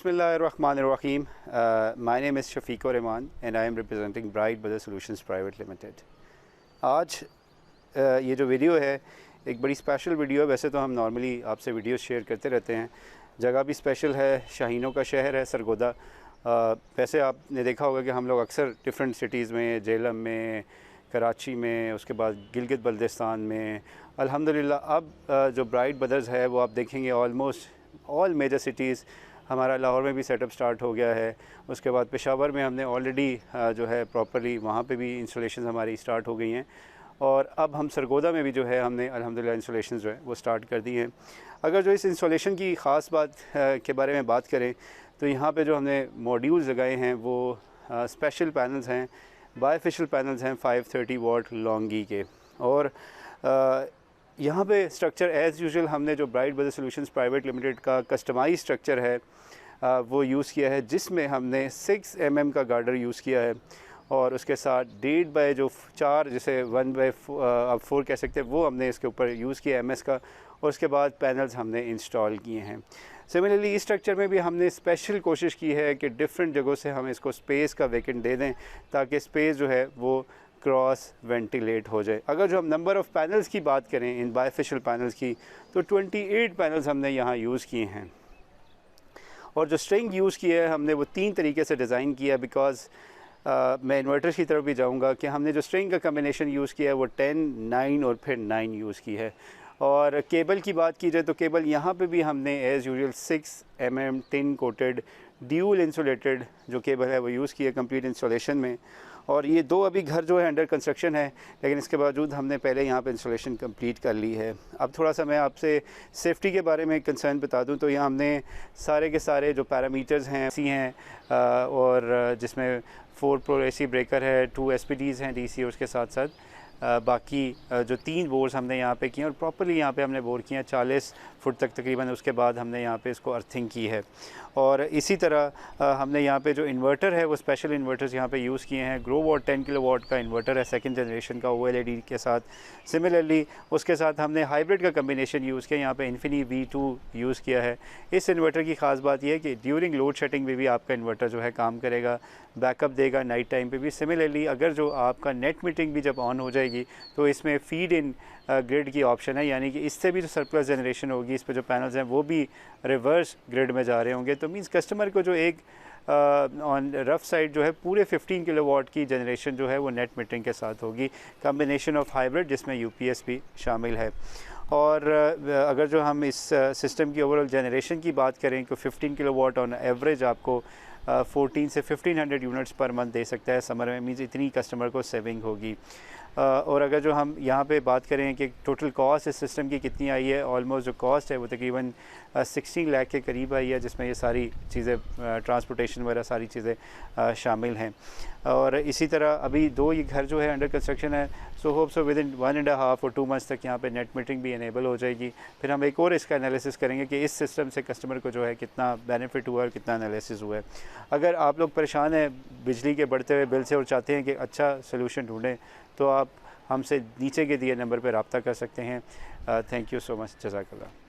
Bismillahirrahmanirrahim. My name is Shafiq Rahman and I am representing Brothers Solutions Pvt Ltd. आज ये जो video है एक बड़ी स्पेशल वीडियो है। वैसे तो हम नॉर्मली आपसे वीडियो शेयर करते रहते हैं। जगह भी स्पेशल है, शाहीनों का शहर है सरगोदा। वैसे आपने देखा होगा कि हम लोग अक्सर डिफरेंट सिटीज़ में, जेलम में, कराची में, उसके बाद गिलगित बल्दिस्तान में, अल्हम्दुलिल्लाह अब जो ब्राइट ब्रदर्स है वो आप देखेंगे ऑलमोस्ट ऑल मेजर सिटीज़। हमारा लाहौर में भी सेटअप स्टार्ट हो गया है। उसके बाद पेशावर में हमने ऑलरेडी जो है प्रॉपरली वहाँ पे भी इंस्टॉलेशन हमारी स्टार्ट हो गई हैं, और अब हम सरगोदा में भी जो है हमने अल्हम्दुलिल्लाह इंस्टॉलेशन जो है वो स्टार्ट कर दी हैं। अगर जो इस इंस्टॉलेशन की ख़ास बात के बारे में बात करें तो यहाँ पे जो हमने मॉड्यूल्स लगाए हैं वो स्पेशल पैनल्स हैं, बायफेशियल पैनल्स हैं 530 वाट लॉन्गी के। और यहाँ पे स्ट्रक्चर एज़ यूजुअल हमने जो ब्रदर्स सॉल्यूशंस प्राइवेट लिमिटेड का कस्टमाइज स्ट्रक्चर है वो यूज़ किया है, जिसमें हमने 6 mm का गार्डर यूज़ किया है और उसके साथ 1.5 बाय जो 4 जिसे 1/4 कह सकते हैं वो हमने इसके ऊपर यूज़ किया MS का, और उसके बाद पैनल्स हमने इंस्टॉल किए हैं। सिमिलरली इस स्ट्रक्चर में भी हमने स्पेशल कोशिश की है कि डिफरेंट जगहों से हम इसको स्पेस का वेकेंट दे दें ताकि स्पेस जो है वो क्रॉस वेंटिलेट हो जाए। अगर जो हम नंबर ऑफ़ पैनल्स की बात करें इन बायफेशियल पैनल्स की तो 28 पैनल्स हमने यहाँ यूज़ किए हैं। और जो स्ट्रिंग यूज़ की है हमने वो 3 तरीके से डिज़ाइन किया। बिकॉज़ मैं इन्वर्टर्स की तरफ भी जाऊँगा कि हमने जो स्ट्रिंग का कम्बिनेशन यूज़ किया है वो 10, 9 और फिर 9 यूज़ की है। और केबल की बात की जाए तो केबल यहाँ पे भी हमने as usual 6 mm tin coated dual insulated जो केबल है वो यूज़ की है कंप्लीट इंस्टॉलेशन में। और ये 2 अभी घर जो है अंडर कंस्ट्रक्शन है, लेकिन इसके बावजूद हमने पहले यहाँ पे इंस्टॉलेशन कंप्लीट कर ली है। अब थोड़ा सा मैं आपसे सेफ्टी के बारे में कंसर्न बता दूँ तो यहाँ हमने सारे के सारे जो पैरामीटर्स हैं सी हैं, और जिसमें 4 प्रो AC ब्रेकर है, 2 SPDs हैं DC, और उसके साथ साथ बाकी जो 3 बोर्स हमने यहाँ पे किए और प्रॉपर्ली यहाँ पे हमने बोर किए हैं 40 फुट तक तकरीबन। उसके बाद हमने यहाँ पे इसको अर्थिंग की है। और इसी तरह हमने यहाँ पे जो इन्वर्टर है वो स्पेशल इन्वर्टर्स यहाँ पे यूज़ किए हैं। ग्रोवाट 10 किलोवाट का इन्वर्टर है, सेकंड जनरेशन का OLED के साथ। सिमिलरली उसके साथ हमने हाइब्रिड का कम्बिनेशन यूज़ किया, यहाँ पे इन्फिनी V2 यूज़ किया है। इस इन्वर्टर की ख़ास बात यह है कि ड्यूरिंग लोड शेडिंग में भी आपका इन्वर्टर जो है काम करेगा, बैकअप देगा नाइट टाइम पे भी। सिमिलरली अगर जो आपका नेट मीटरिंग भी जब ऑन हो जाएगी तो इसमें फीड इन ग्रिड की ऑप्शन है, यानी कि इससे भी जो सरप्लस जनरेशन होगी इस पे जो पैनल्स हैं वो भी रिवर्स ग्रिड में जा रहे होंगे। तो मींस कस्टमर को जो एक ऑन रफ साइड जो है पूरे 15 किलोवाट की जनरेशन जो है वो नेट मीटरिंग के साथ होगी, कम्बिनेशन ऑफ हाइब्रिड जिसमें UPS भी शामिल है। और अगर जो हम इस सिस्टम की ओवरऑल जनरेशन की बात करें तो 15 किलोवाट ऑन एवरेज आपको 14 से 1500 यूनिट्स पर मंथ दे सकता है समर में। मीन्स इतनी कस्टमर को सेविंग होगी। और अगर जो हम यहाँ पे बात करें कि टोटल कॉस्ट इस सिस्टम की कितनी आई है, ऑलमोस्ट जो कॉस्ट है वो तकरीबन 16 लाख के करीब आई है, जिसमें ये सारी चीज़ें ट्रांसपोर्टेशन वगैरह सारी चीज़ें शामिल हैं। और इसी तरह अभी 2 ये घर जो है अंडर कंस्ट्रक्शन है। So hope so with in 1.5 और 2 मंथ्स तक यहाँ पे नेट मीटरिंग भी इनेबल हो जाएगी। फिर हम एक और इसका एनालिसिस करेंगे कि इस सिस्टम से कस्टमर को जो है कितना बेनिफिट हुआ है और कितना एनालिसिस हुआ है। अगर आप लोग परेशान हैं बिजली के बढ़ते हुए बिल से और चाहते हैं कि अच्छा सोल्यूशन ढूँढें तो आप हमसे नीचे के दिए नंबर पर रब्ता कर सकते हैं। थैंक यू सो मच, जज़ाकल्लाह।